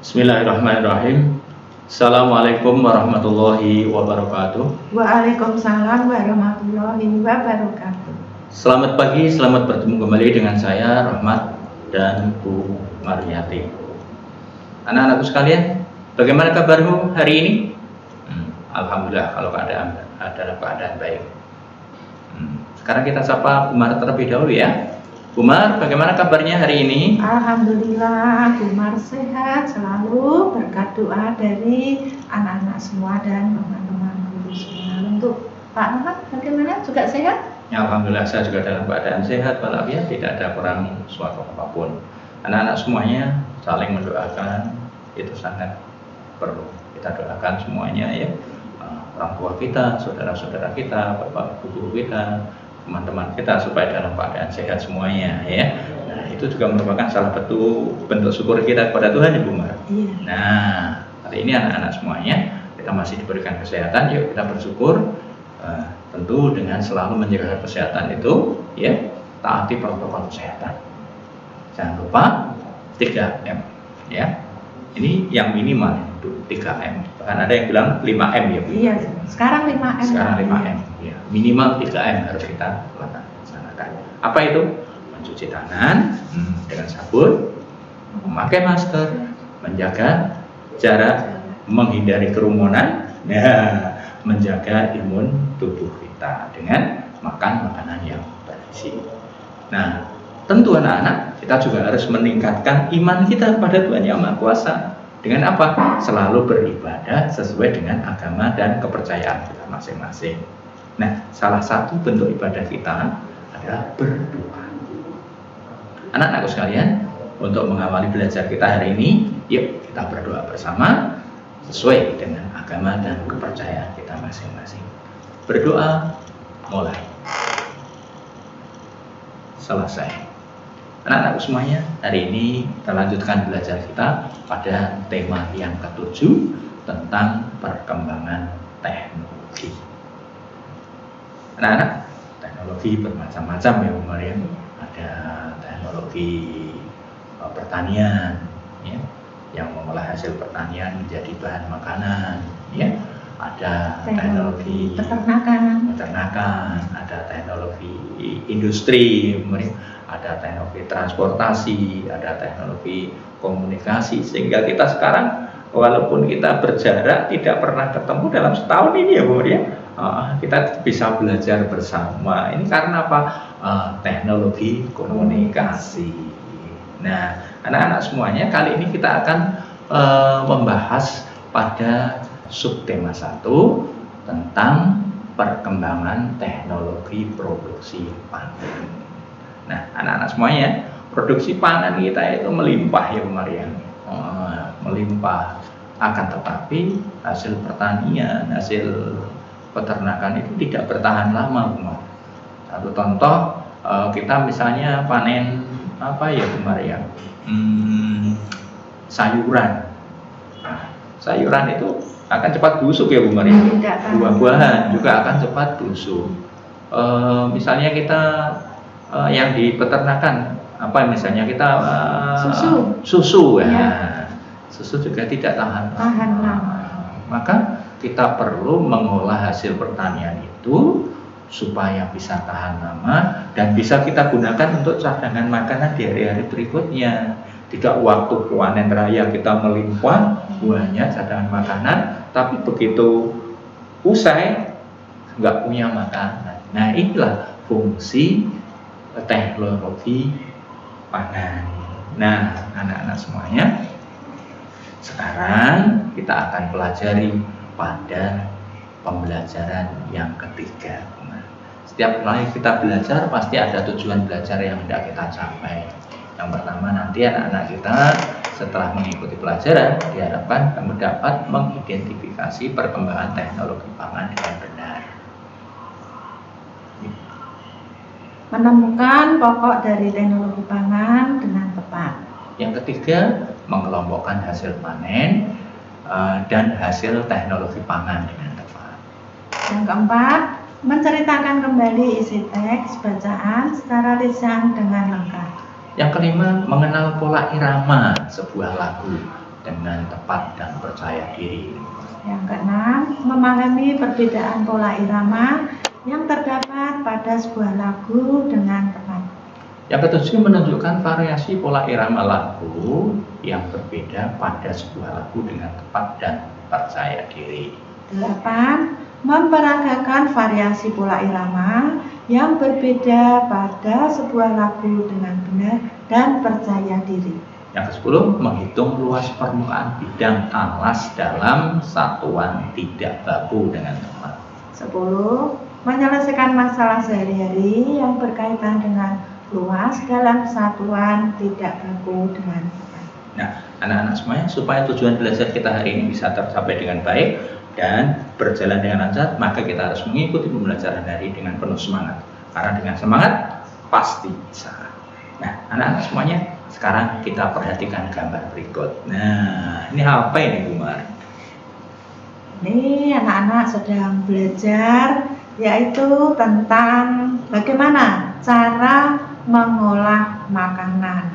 Bismillahirrahmanirrahim. Assalamualaikum warahmatullahi wabarakatuh. Waalaikumsalam warahmatullahi wabarakatuh. Selamat pagi, selamat bertemu kembali dengan saya Rahmat dan Bu Mariyati. Anak-anakku sekalian, bagaimana kabarmu hari ini? Alhamdulillah kalau keadaan adalah keadaan baik. Sekarang kita sapa Bu Mar terlebih dahulu ya. Bu Mar, bagaimana kabarnya hari ini? Alhamdulillah, Bu Mar sehat selalu, berkat doa dari anak-anak semua dan teman-teman guru semua. Untuk Pak Ahmad, bagaimana? Juga sehat? Ya, Alhamdulillah saya juga dalam keadaan sehat walafiat, tidak ada kurang suatu apapun. Anak-anak semuanya saling mendoakan, itu sangat perlu kita doakan semuanya ya. Orang tua kita, saudara-saudara kita, bapak ibu kita, teman-teman kita supaya dalam keadaan sehat semuanya ya. Nah, itu juga merupakan salah satu bentuk syukur kita kepada Tuhan ya Bu Mar. Iya. Nah, hari ini anak-anak semuanya kita masih diberikan kesehatan, yuk kita bersyukur. Tentu dengan selalu menjaga kesehatan itu ya, taati protokol kesehatan. Jangan lupa 3M ya. Ini yang minimal itu 3M. Bahkan ada yang bilang 5M ya Bu. Iya, sekarang 5M. Sekarang 5M ya. Minimal 3M harus kita laksanakan. Apa itu? Mencuci tangan dengan sabun, memakai masker, menjaga jarak, menghindari kerumunan, menjaga imun tubuh kita dengan makan makanan yang bergizi. Nah, tentu anak-anak kita juga harus meningkatkan iman kita pada Tuhan Yang Maha Kuasa. Dengan apa? Selalu beribadah sesuai dengan agama dan kepercayaan kita masing-masing. Nah, salah satu bentuk ibadah kita adalah berdoa. Anak-anakku sekalian, untuk mengawali belajar kita hari ini, yuk kita berdoa bersama sesuai dengan agama dan kepercayaan kita masing-masing. Berdoa mulai. Selesai. Anak-anakku semuanya, hari ini kita lanjutkan belajar kita pada tema yang ke-7 tentang perkembangan teknologi. Anak-anak, teknologi bermacam-macam ya Bu Maria. Ada teknologi pertanian ya, yang mengolah hasil pertanian menjadi bahan makanan ya. Ada teknologi peternakan, ada teknologi industri, ada teknologi transportasi, ada teknologi komunikasi, sehingga kita sekarang walaupun kita berjarak tidak pernah ketemu dalam setahun ini ya Bu Maria, kita bisa belajar bersama. Ini karena apa? Teknologi komunikasi. Nah, anak-anak semuanya, kali ini kita akan membahas pada subtema 1 tentang perkembangan teknologi produksi pangan. Nah, anak-anak semuanya, produksi pangan kita itu melimpah ya Bu Maria, melimpah. Akan tetapi hasil pertanian, hasil peternakan itu tidak bertahan lama Bu Maria. Satu contoh, kita misalnya panen apa ya Bu Maria, sayuran. Nah, sayuran itu akan cepat busuk ya Bu Maria. Buah-buahan juga akan cepat busuk. Misalnya kita yang di peternakan apa misalnya kita susu ya. Susu juga tidak tahan lama. Maka kita perlu mengolah hasil pertanian itu supaya bisa tahan lama dan bisa kita gunakan untuk cadangan makanan di hari-hari berikutnya. Tidak waktu panen raya kita melimpah buahnya cadangan makanan, tapi begitu usai nggak punya makanan. Nah, inilah fungsi teknologi pangan. Nah, anak-anak semuanya, sekarang kita akan pelajari pada pembelajaran yang ketiga. Setiap kali kita belajar pasti ada tujuan belajar yang hendak kita capai. Yang pertama, nanti anak-anak kita setelah mengikuti pelajaran diharapkan dapat mengidentifikasi perkembangan teknologi pangan dengan benar. Menemukan pokok dari teknologi pangan dengan tepat. Yang ketiga, mengelompokkan hasil panen dan hasil teknologi pangan dengan tepat. Yang keempat, menceritakan kembali isi teks bacaan secara lisan dengan lengkap. Yang kelima, mengenal pola irama sebuah lagu dengan tepat dan percaya diri. Yang keenam, memahami perbedaan pola irama yang terdapat pada sebuah lagu dengan tepat. Yang ketujuh, menunjukkan variasi pola irama lagu yang berbeda pada sebuah lagu dengan tepat dan percaya diri. 8. Memperagakan variasi pola irama yang berbeda pada sebuah lagu dengan benar dan percaya diri. Yang ke-10, menghitung luas permukaan bidang alas dalam satuan tidak baku dengan tepat. 10. Menyelesaikan masalah sehari-hari yang berkaitan dengan luas dalam satuan tidak baku dengan tepat. Nah, anak-anak semuanya, supaya tujuan belajar kita hari ini bisa tercapai dengan baik dan berjalan dengan lancar, maka kita harus mengikuti pembelajaran hari dengan penuh semangat. Karena dengan semangat pasti bisa. Nah, anak-anak semuanya, sekarang kita perhatikan gambar berikut. Nah, ini apa ini, Bu Mar? Ini anak-anak sedang belajar, yaitu tentang bagaimana cara mengolah makanan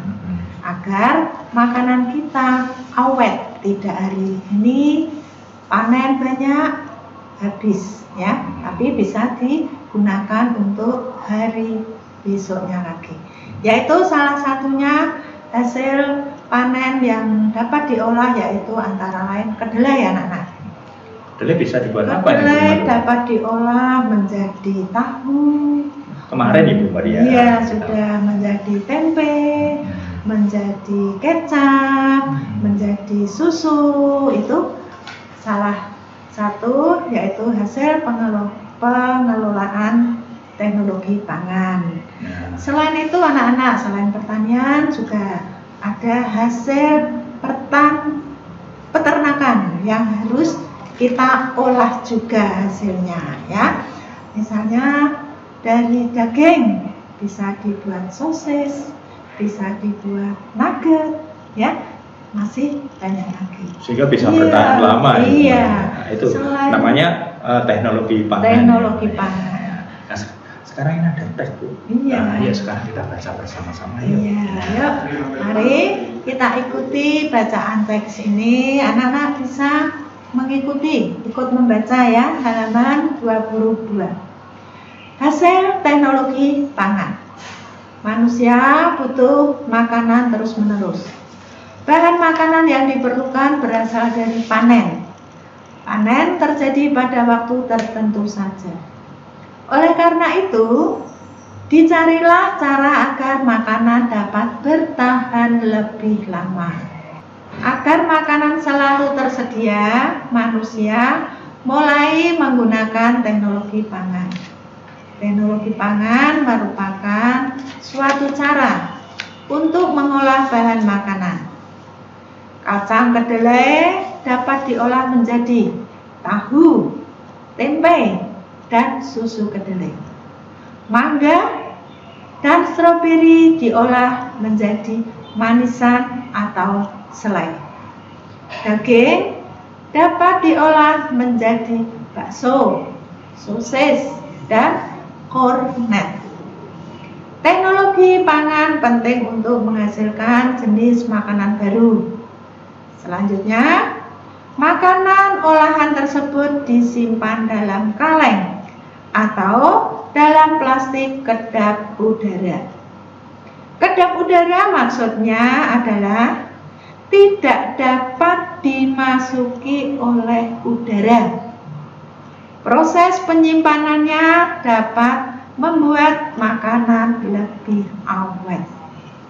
agar makanan kita awet, tidak hari ini panen banyak habis ya, tapi bisa digunakan untuk hari besoknya lagi. Yaitu salah satunya hasil panen yang dapat diolah yaitu antara lain kedelai ya anak-anak. Kedelai bisa dibuat apa? Kedelai dapat diolah menjadi tahu. Kemarin Ibu Maria. Iya, sudah menjadi tempe, menjadi kecap, menjadi susu. Itu salah satu yaitu hasil pengelolaan teknologi pangan. Selain itu anak-anak, selain pertanian juga ada hasil peternakan yang harus kita olah juga hasilnya ya. Misalnya dari daging bisa dibuat sosis, bisa dibuat nugget ya. Masih banyak lagi. Sehingga bisa bertahan lama. Iya. Nah, itu namanya teknologi pangan. Teknologi pangan. Nah, sekarang ini ada teks, Bu. Iya. Nah, ya sekarang kita baca bersama-sama yuk. Iya, yuk. Mari kita ikuti bacaan teks ini. Anak-anak bisa mengikuti, ikut membaca ya, halaman 22. Hasil teknologi pangan. Manusia butuh makanan terus-menerus. Bahan makanan yang diperlukan berasal dari panen. Panen terjadi pada waktu tertentu saja. Oleh karena itu, dicarilah cara agar makanan dapat bertahan lebih lama. Agar makanan selalu tersedia, manusia mulai menggunakan teknologi pangan. Teknologi pangan merupakan suatu cara untuk mengolah bahan makanan. Kacang kedelai dapat diolah menjadi tahu, tempe, dan susu kedelai. Mangga dan stroberi diolah menjadi manisan atau selai. Daging dapat diolah menjadi bakso, sosis, dan kornet. Teknologi pangan penting untuk menghasilkan jenis makanan baru. Selanjutnya, makanan olahan tersebut disimpan dalam kaleng atau dalam plastik kedap udara. Kedap udara maksudnya adalah tidak dapat dimasuki oleh udara. Proses penyimpanannya dapat membuat makanan lebih awet.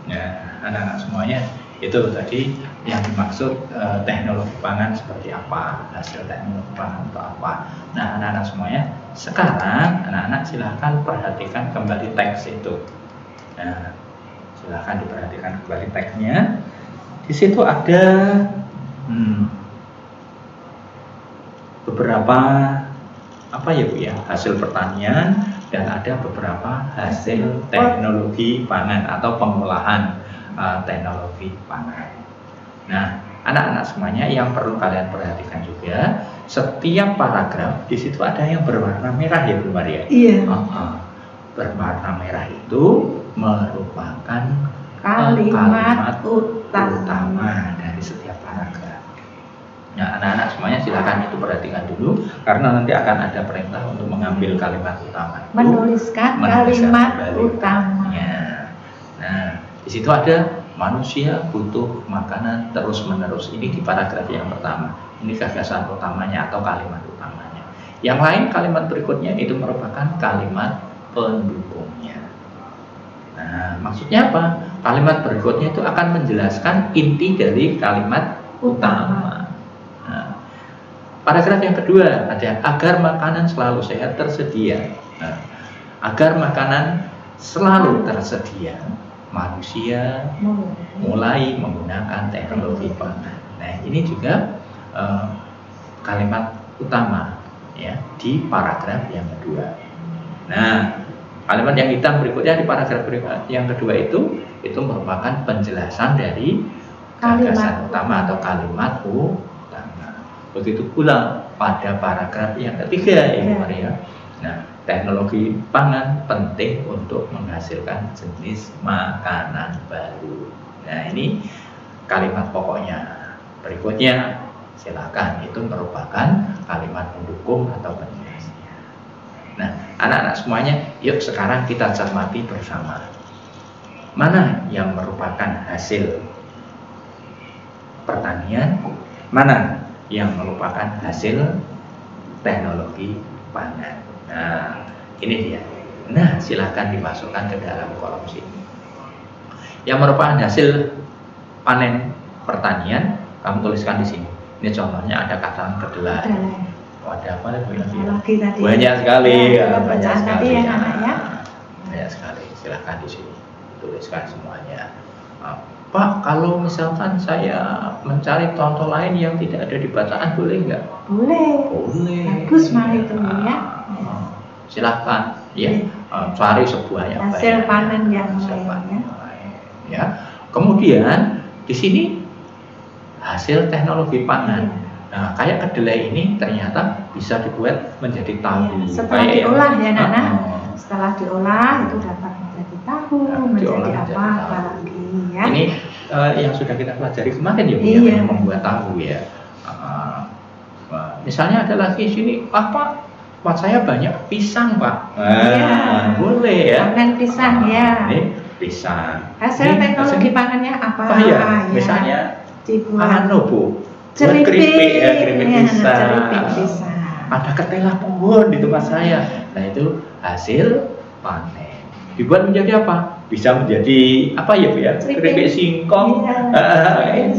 Ya, anak-anak semuanya, itu tadi yang dimaksud teknologi pangan seperti apa, hasil teknologi pangan itu apa. Nah, anak-anak semuanya, sekarang anak-anak silahkan perhatikan kembali teks itu. Nah, silahkan diperhatikan kembali teksnya. Di situ ada beberapa apa ya Bu ya, hasil pertanian dan ada beberapa hasil teknologi pangan atau pengolahan teknologi pangan. Nah, anak-anak semuanya yang perlu kalian perhatikan juga, setiap paragraf di situ ada yang berwarna merah ya Bu Maria. Iya. Berwarna merah itu merupakan kalimat utama utama dari setiap paragraf. anak-anak semuanya silakan itu perhatikan dulu, karena nanti akan ada perintah untuk mengambil kalimat utama. Menuliskan kalimat utamanya. Nah, di situ ada manusia butuh makanan terus-menerus. Ini di paragraf yang pertama. Ini gagasan utamanya atau kalimat utamanya. Yang lain kalimat berikutnya itu merupakan kalimat pendukungnya. Nah, maksudnya apa? Kalimat berikutnya itu akan menjelaskan inti dari kalimat utama. Nah, paragraf yang kedua ada agar makanan selalu sehat tersedia. Nah, agar makanan selalu tersedia, manusia mulai menggunakan teknologi pangan. Nah, ini juga kalimat utama ya di paragraf yang kedua. Nah, kalimat yang hitam berikutnya di paragraf yang kedua itu merupakan penjelasan dari gagasan utama atau kalimat utama. Begitu pula pada paragraf yang ketiga Ibu Maria. Nah, teknologi pangan penting untuk menghasilkan jenis makanan baru. Nah, ini kalimat pokoknya. Berikutnya silakan, itu merupakan kalimat pendukung atau penjelasnya. Nah, anak-anak semuanya, yuk sekarang kita cermati bersama. Mana yang merupakan hasil pertanian, mana yang merupakan hasil teknologi pangan. Nah, ini dia. Nah, silakan dimasukkan ke dalam kolom sini. Yang merupakan hasil panen pertanian, kamu tuliskan di sini. Ini contohnya ada kata kedelai. Ada apa lagi? Banyak sekali. Banyak sekali. Banyak sekali. Silakan di sini tuliskan semuanya. Pak, kalau misalkan saya mencari contoh lain yang tidak ada di bacaan, boleh nggak? Boleh. Bagus malah itu ya. Silahkan ya, cari sebuah yang hasil panen yang lain ya. Kemudian di sini hasil teknologi pangan. Nah, kayak kedelai ini ternyata bisa dibuat menjadi tahu. Setelah diolah ya Nana. Setelah diolah itu dapat menjadi tahu, menjadi apa lagi ya. Ini yang sudah kita pelajari kemarin ya, yang membuat tahu ya. Misalnya ada lagi sini apa? Pak, saya banyak pisang, Pak. Boleh ya. Panen pisang ya. Ini pisang. Hasil teknologi panennya apa? Ya? Misalnya Bu. Keripik pisang. Ada ketela pohon di tempat saya. Nah, itu hasil panen. Dibuat menjadi apa? Bisa menjadi apa ya, Bu ya? Keripik singkong.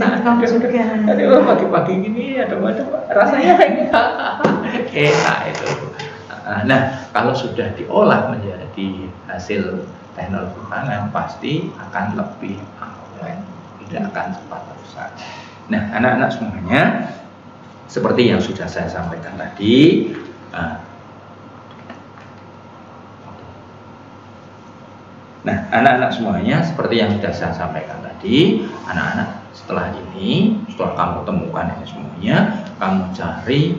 Singkong juga. Aduh, pagi-pagi gini ada rasanya enak itu. Nah, kalau sudah diolah menjadi hasil teknologi pangan, pasti akan lebih awet, tidak akan cepat rusak. Nah, anak-anak semuanya, seperti yang sudah saya sampaikan tadi, nah, anak-anak semuanya, seperti yang sudah saya sampaikan tadi, anak-anak setelah ini, setelah kamu temukan ini semuanya, kamu cari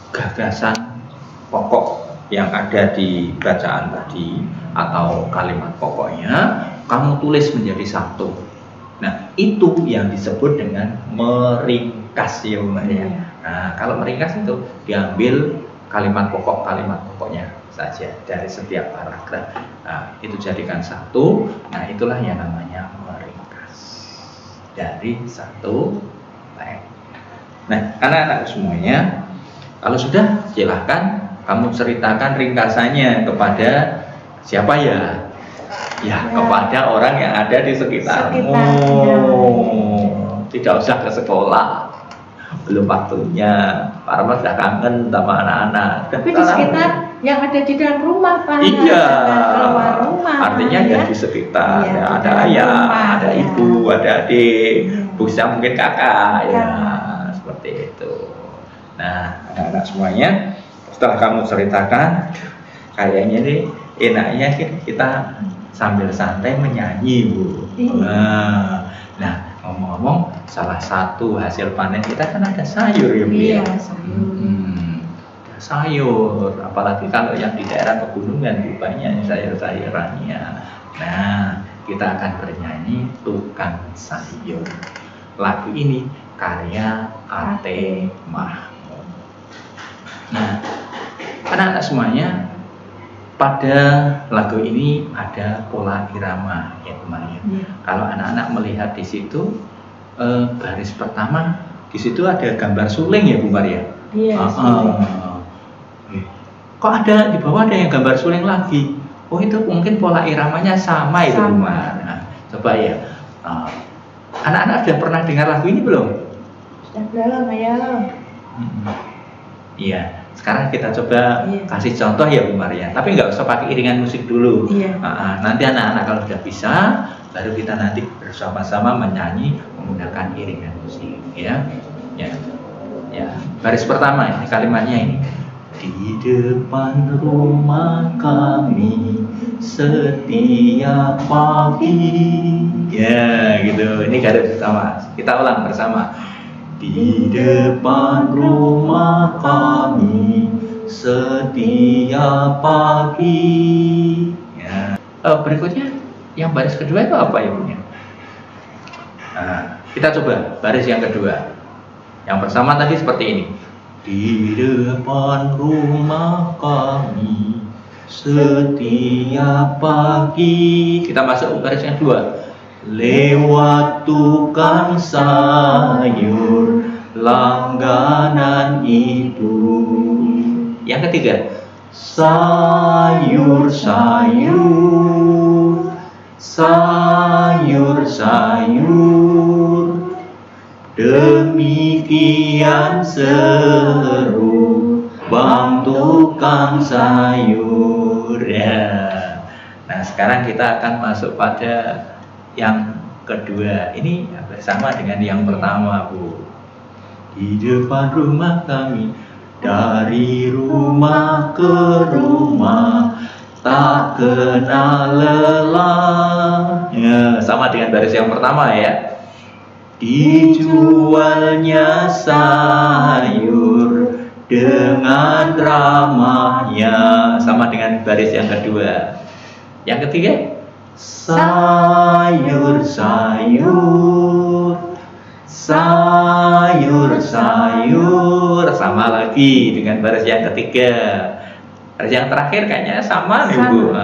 gagasan pokok yang ada di bacaan tadi atau kalimat pokoknya, kamu tulis menjadi satu. Nah, itu yang disebut dengan meringkas ya, Mbak ya. Nah, kalau meringkas itu diambil kalimat pokoknya saja dari setiap paragraf. Nah, itu jadikan satu. Nah, itulah yang namanya meringkas dari satu teks. Nah, anak-anak semuanya, kalau sudah silahkan kamu ceritakan ringkasannya kepada siapa ya? Ya, kepada orang yang ada di sekitarmu. Tidak usah ke sekolah, belum waktunya. Para sudah kangen sama anak-anak. Tapi di sekitar yang ada di dalam rumah, Pak. Iya. Keluar rumah. Artinya ya di sekitar. Ya, ada ayah, ada ibu, ada adik, bisa mungkin kakak, ya seperti itu. Nah, anak-anak semuanya, setelah kamu ceritakan, kayaknya nih enaknya kita sambil santai menyanyi, Bu. Nah, ngomong-ngomong, salah satu hasil panen kita kan ada sayur ya, Bu. Iya, sayur. Sayur, apalagi kalau yang di daerah pegunungan banyak sayur-sayurannya. Nah, kita akan bernyanyi tukang sayur. lagu ini karya A.T. Mahmud. Nah, anak-anak semuanya, pada lagu ini ada pola irama ya teman-teman. Kalau anak-anak melihat di situ baris pertama, di situ ada gambar suling ya Bu Maria. Iya. Kok ada di bawah ada yang gambar suling lagi? Oh itu mungkin pola iramanya sama itu Bu Maria. Nah, coba ya. Anak-anak sudah pernah dengar lagu ini belum? Sudah belum ya. Iya. Sekarang kita coba kasih contoh ya Bu Maria. Tapi nggak usah pakai iringan musik dulu. Nanti anak-anak kalau sudah bisa, baru kita nanti bersama-sama menyanyi menggunakan iringan musik. Ya. Baris pertama ini kalimatnya ini. Di depan rumah kami setiap pagi. Ya, gitu. Ini garis pertama. Kita ulang bersama. Di depan rumah kami setiap pagi. Ya. Berikutnya, yang baris kedua itu apa ya punya? Nah, kita coba baris yang kedua. Yang pertama tadi seperti ini. Di depan rumah kami setiap pagi. Kita masuk baris yang kedua. Lewat tukang sayur langganan ibu. Yang ketiga. Sayur demikian seru bang tukang sayur ya. Nah sekarang kita akan masuk pada yang kedua. Ini bersama dengan yang pertama Bu. Di depan rumah kami, dari rumah ke rumah tak kenal lelah ya, sama dengan baris yang pertama ya. Dijualnya sayur dengan ramahnya, sama dengan baris yang kedua. Yang ketiga, sayur sama lagi dengan baris yang ketiga. Baris yang terakhir kayaknya sama nih Bu.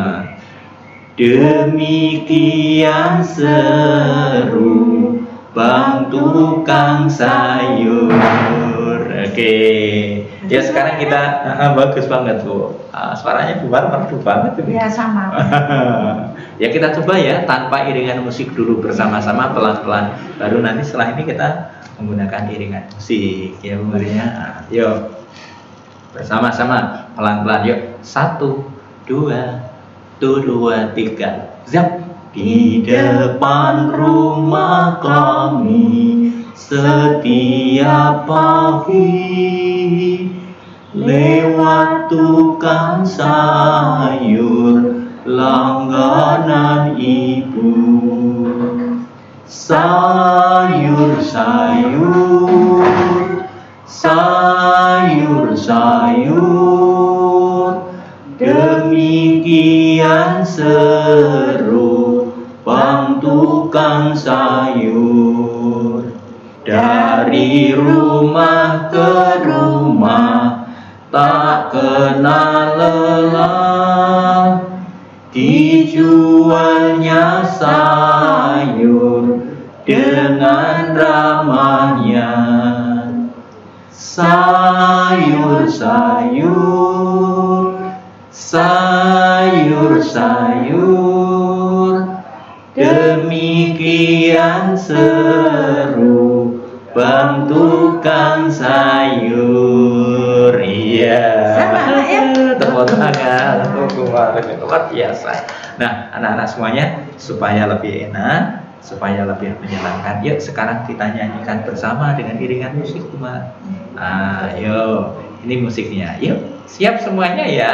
Demikian seru bang tukang sayur. Oke. Ya sekarang kita bagus banget Bu. Suaranya Bu Mar merdu banget ini. Ya sama. Ya kita coba ya tanpa iringan musik dulu bersama-sama pelan-pelan. Baru nanti setelah ini kita menggunakan iringan musik ya Bu Maria. Yuk. Bersama-sama pelan-pelan yuk. 1 2 3. Zap. Di depan rumah kami setiap pagi lewat tukang sayur langganan ibu. Sayur demikian seru bang tukang sayur. Dari rumah ke rumah tak kenal lelah. Dijualnya sayur dengan ramahnya. Sayur demikian seru bang tukang sayur. Iya. Tepuk tangan untuk luar biasa. Nah, anak-anak semuanya supaya lebih enak, supaya lebih menyenangkan. Yuk sekarang kita nyanyikan bersama dengan iringan musik, Mas. Ayo, ini musiknya. Yuk, siap semuanya ya.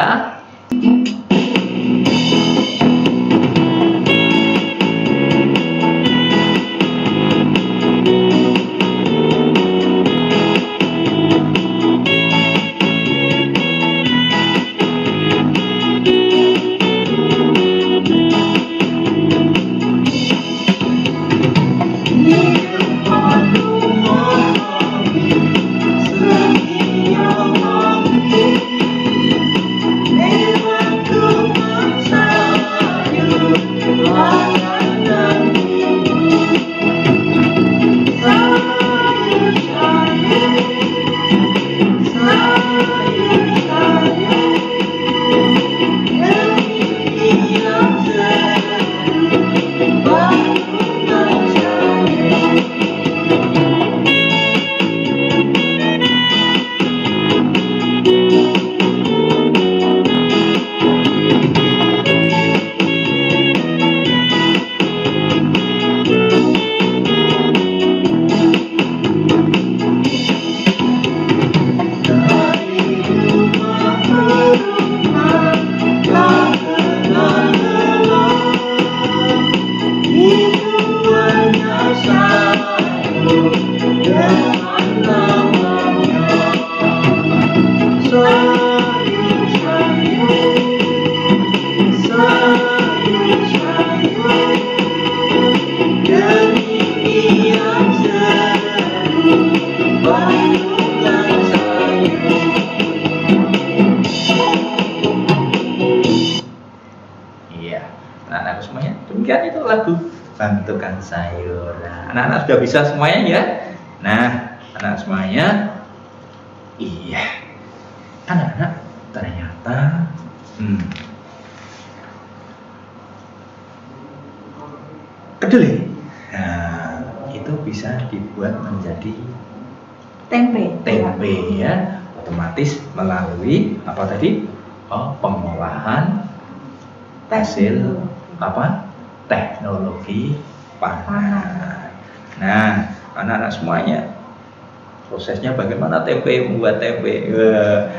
tukang sayur. Nah, anak-anak sudah bisa semuanya ya? Nah, anak semuanya, iya. Anak-anak ternyata kedelai. Nah, itu bisa dibuat menjadi tempe ya, otomatis melalui apa tadi? Pengolahan hasil teknologi pangan. Nah, anak-anak semuanya, prosesnya bagaimana membuat tempe?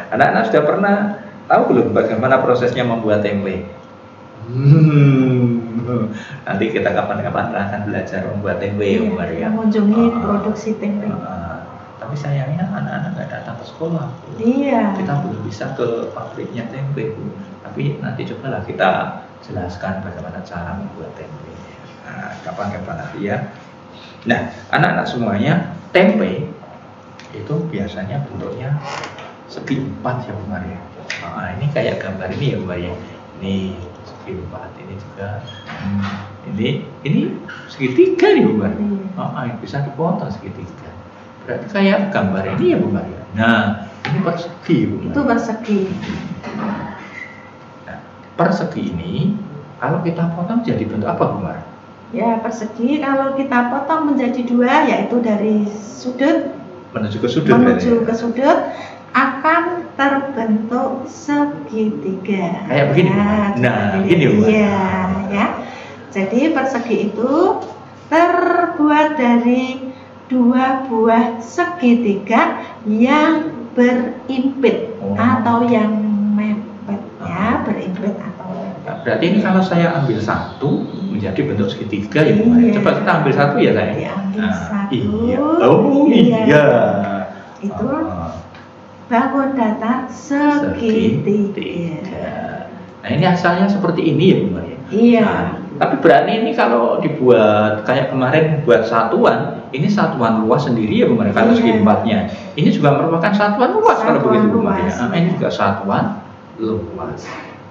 Anak-anak sudah pernah tahu belum bagaimana prosesnya membuat tempe? Nanti kita kapan-kapan akan belajar membuat tempe, ya. Mengunjungi produksi tempe. Tapi sayangnya anak-anak nggak datang ke sekolah. Iya. Kita belum bisa ke pabriknya tempe, Bu. Tapi nanti cobalah kita jelaskan bagaimana cara membuat tempe. Nah, kapan-kapan nanti ya. Nah, anak-anak semuanya, tempe itu biasanya bentuknya segi 4 ya, Bu Maria. Nah, ini kayak gambar ini ya, Bu Maria. Ini segi 4, ini juga ini segitiga nih, Bu Maria. Bisa dipotong segitiga. Berarti kayak gambar ini ya, Bu Maria. Nah, ini persegi, Bu Maria. Itu persegi. Nah, persegi ini kalau kita potong jadi bentuk apa, Bu Maria? Ya, persegi kalau kita potong menjadi 2, yaitu dari sudut menuju ke sudut akan terbentuk segitiga. Kayak begini. Nah, begini, Bu. Iya, ya. Jadi persegi itu terbuat dari 2 buah segitiga yang berimpit atau yang mepet ya, berimpit atau mepet. Nah, berarti ini kalau saya ambil satu menjadi bentuk segitiga ya, Bu Maria. Coba kita ambil satu ya, saya. Diambil satu. Iya. Oh iya. Itu bangun datar segitiga. Nah, ini asalnya seperti ini ya, Bu Maria. Iya. Nah, tapi berani ini kalau dibuat kayak kemarin buat satuan, ini satuan luas sendiri ya, Bu Maria. Kalau segi 4-nya, ini juga merupakan satuan luas kalau begitu, Bu Maria. Nah, ini juga satuan luas.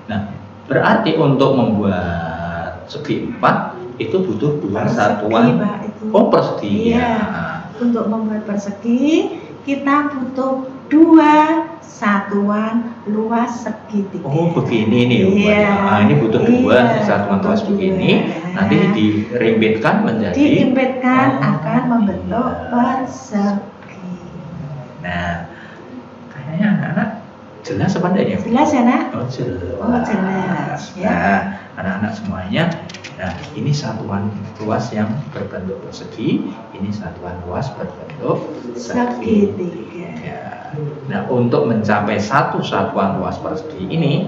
Nah, berarti untuk membuat segi 4 itu butuh 2 satuan. Persegi. Iya. Untuk membuat persegi kita butuh 2 satuan luas segitiga. Oh, begini nih, Bu Maria. Iya. Nah, ini butuh 2 satuan luas begini. Nanti dirimpitkan akan membentuk persegi. Nah, kayaknya anak-anak jelas apa enggak ya? Jelas ya, Nak? Oh, jelas. Oh, jelas. Ya. Nah, anak-anak semuanya, nah ini satuan luas yang berbentuk persegi, ini satuan luas berbentuk segitiga. Ya. Nah, untuk mencapai satu satuan luas persegi ini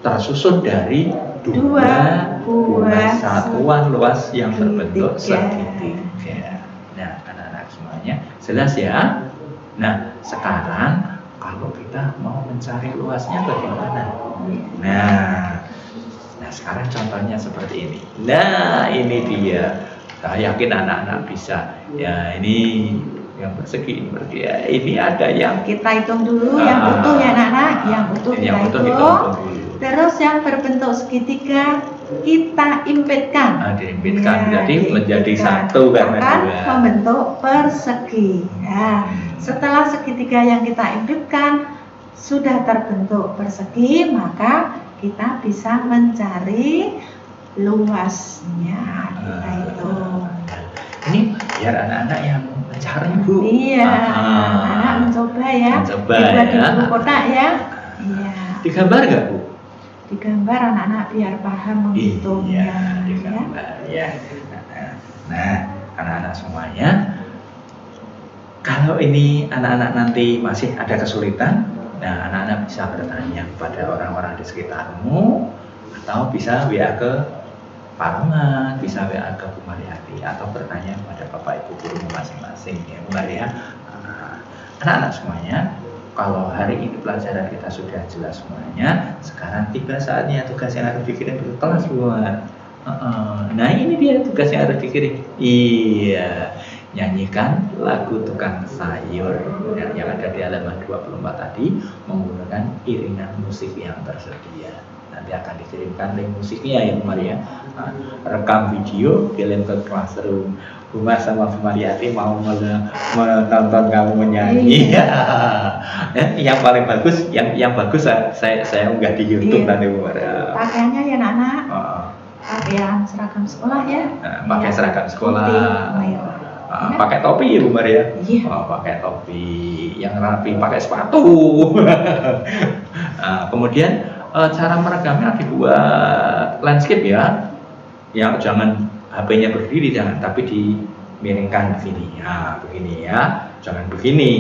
tersusun dari 2 buah satuan luas yang berbentuk segitiga. Nah, anak-anak semuanya jelas ya? Nah, sekarang kalau kita mau mencari luasnya bagaimana? Nah, sekarang contohnya seperti ini. Nah, ini dia. Saya yakin anak-anak bisa. Ya, ini yang persegi ini berarti ya. Ini ada yang kita hitung dulu yang utuh ya, anak-anak. Yang utuh kita hitung. Terus yang berbentuk segitiga kita impitkan. Diimpitkan, jadi menjadi satu karena akan 2. membentuk persegi. Nah, setelah segitiga yang kita impitkan sudah terbentuk persegi, maka kita bisa mencari luasnya. Kita hitung. Ini biar anak-anak yang mencari, Bu. Iya, anak-anak mencoba ya. Dibuat di buku kotak ya. Iya. Digambar nggak, Bu? Digambar anak-anak biar paham menghitungnya. Iya, digambar ya. Nah, anak-anak semuanya, kalau ini anak-anak nanti masih ada kesulitan, nah anak-anak bisa bertanya kepada orang-orang di sekitarmu, atau bisa WA ke Parungan, bisa WA ke Bu Mariati, atau bertanya kepada Bapak Ibu gurumu masing-masing ya, Bu Maria. Anak-anak semuanya, kalau hari ini pelajaran kita sudah jelas semuanya, sekarang tiba saatnya tugas yang harus dikirim ke kelas, buat. Nah, ini dia tugas yang harus dikirim. Iya, nyanyikan lagu Tukang Sayur yang ada di halaman 24 tadi menggunakan iringan musik yang tersedia. Nah, nanti akan dikirimkan link musiknya ya Bu Maria. Nah, rekam video kirim ke Classroom. Bu Mas sama Bu Mariati mau menonton kamu menyanyi. Yang paling bagus, yang bagus saya unggah di YouTube nanti Bu Maria. Pakaiannya ya anak-anak. Pakaian seragam sekolah ya. Pakai seragam sekolah. Putih, pakai topi Bu Maria. Iya. Pakai topi yang rapi, pakai sepatu. Kemudian cara merekamnya dibuat landscape ya. Yang jangan HP-nya berdiri, jangan, tapi dimiringkan begini. Ya, begini ya. Jangan begini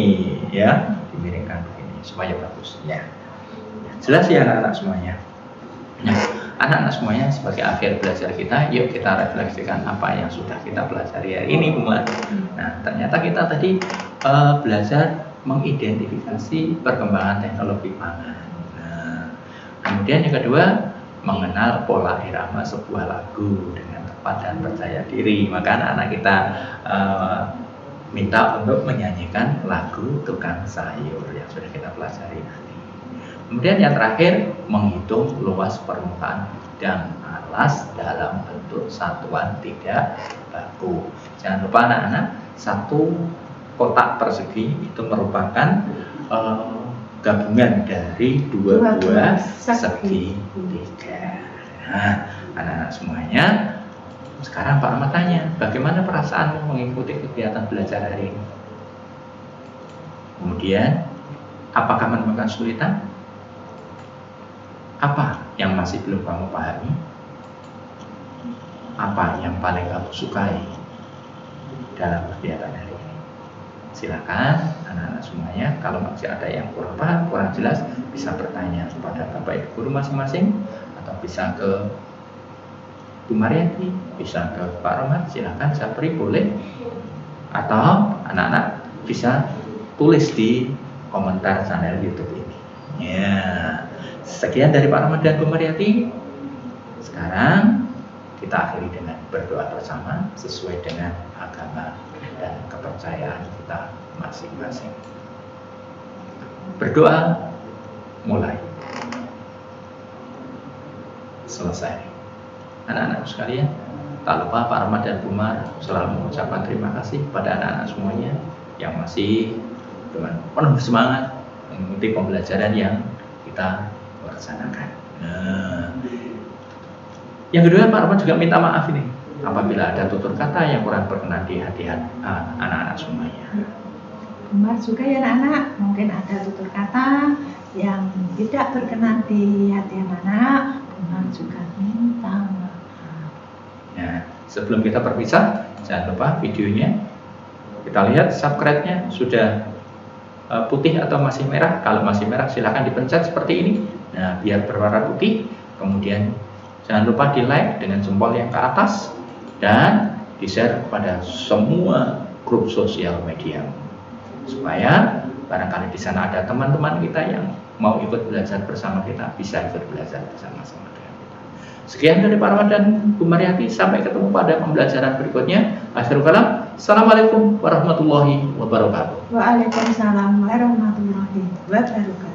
ya, dimiringkan begini supaya bagus ya. Jelas ya anak-anak semuanya. Nah, anak-anak semuanya sebagai akhir belajar kita, yuk kita refleksikan apa yang sudah kita pelajari hari ini, Bu Mar. Nah, ternyata kita tadi belajar mengidentifikasi perkembangan teknologi pangan. Nah, kemudian yang kedua, mengenal pola irama sebuah lagu dengan tepat dan percaya diri. Maka anak-anak kita minta untuk menyanyikan lagu Tukang Sayur yang sudah kita pelajari nanti. Kemudian yang terakhir, menghitung luas permukaan bidang alas dalam bentuk satuan tidak baku. Jangan lupa anak-anak, satu kotak persegi itu merupakan gabungan dari dua buah segi tiga. Nah, anak-anak semuanya, sekarang Pak Ahmad tanya, bagaimana perasaanmu mengikuti kegiatan belajar hari ini? Kemudian, apakah menemukan kesulitan? Apa yang masih belum kamu pahami? Apa yang paling kamu sukai dalam kegiatan hari ini? Silakan anak-anak semuanya, kalau masih ada yang kurang paham, kurang jelas, bisa bertanya kepada Bapak Ibu guru masing-masing, atau bisa ke Bu Mariati, bisa ke Pak Rohmat, silakan Sapri boleh, atau anak-anak bisa tulis di komentar channel YouTube ini. Ya, sekian dari Pak Rohmat dan Bu Mariati. Sekarang kita akhiri dengan berdoa bersama sesuai dengan agama dan kepercayaan kita masing-masing. Berdoa mulai. Selesai. Anak-anak sekalian, tak lupa Pak Rahmat dan Bu Mar selalu mengucapkan terima kasih kepada anak-anak semuanya yang masih dengan penuh semangat mengikuti pembelajaran yang kita laksanakan. Nah, yang kedua, Pak Rahmat juga minta maaf ini apabila ada tutur kata yang kurang berkenan di hati anak-anak semuanya. Benar juga ya anak-anak, mungkin ada tutur kata yang tidak berkenan di hati anak-anak, benar juga minta maaf. Nah, sebelum kita berpisah, jangan lupa videonya kita lihat subscribe-nya sudah putih atau masih merah. Kalau masih merah silahkan dipencet seperti ini. Nah, biar berwarna putih. Kemudian jangan lupa di like dengan jempol yang ke atas dan di-share kepada semua grup sosial media supaya barangkali di sana ada teman-teman kita yang mau ikut belajar bersama kita, bisa ikut belajar bersama-sama dengan kita. Sekian dari Pak Rahmat dan Bu Mariati, sampai ketemu pada pembelajaran berikutnya. Akhirul kalam, assalamualaikum warahmatullahi wabarakatuh. Waalaikumsalam warahmatullahi wabarakatuh.